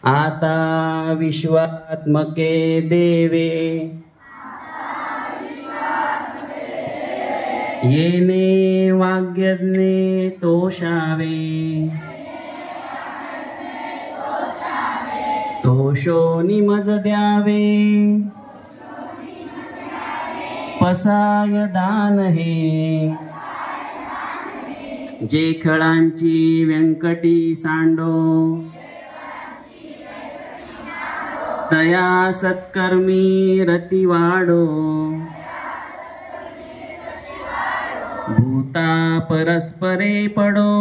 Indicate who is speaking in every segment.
Speaker 1: आता विश्वात्मके देवे येणे वाग्यज्ञे तोषावे तोषो निमज द्यावे पसाय दान हे जे खळांची व्यंकटी सांडो तया सत्कर्मी रती वाढो भूता परस्परे पडो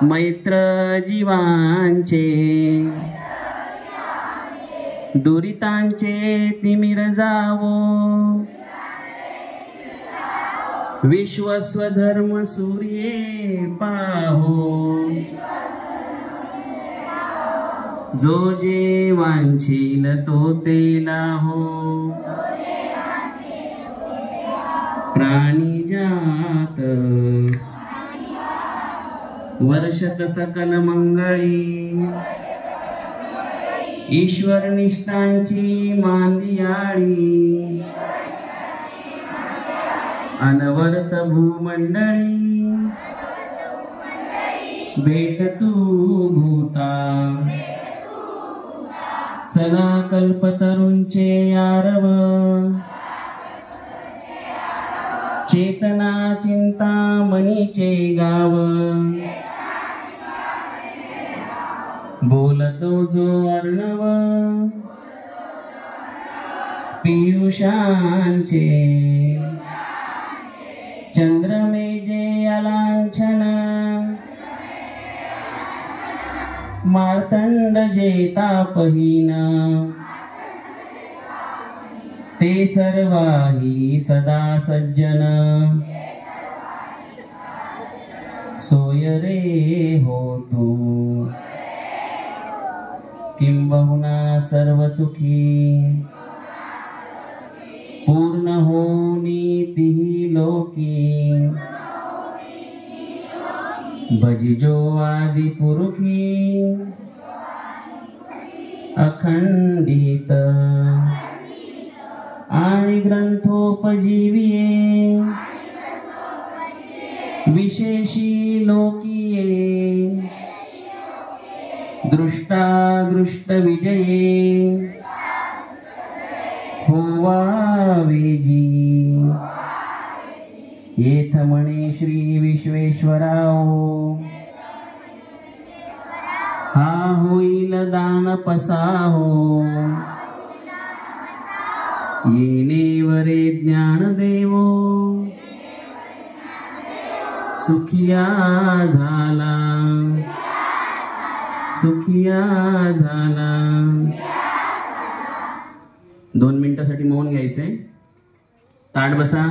Speaker 1: मैत्र जीवांचे दुरितांचे तिमिर जावो विश्वस्वधर्म सूर्ये पाहो जो जे वांछील तो तेला हो प्राणी जात वर्षत सकल मंगळी ईश्वर निष्ठांची मांदियाळी अनवर्त भूमंडळी भेट तू भूता चला कल्पतरूंचे आरव चेतना चिंता मनीचे गाव बोलतो जो अर्णव पियुषांचे चंद्रमेजे अलांछन मार्तंड जे तापहीन ते सर्वाही सदा सज्जन सोय रे हो तू किंबहुना सर्व सुखी पूर्ण हो नीति लोकी भजिजो आदि पुरुखी अखंडित आणि ग्रंथोपजीविये विशेषी लोकीये दृष्टा दृष्ट विजये होवावेजी येथ म्हणे श्री विश्वेश्वराओ हा होईल दान पसाहो येणे वरे ज्ञान देवो सुखिया झाला सुखिया झाला 2 मिनिटासाठी मौन घ्यायचंय ताट बसा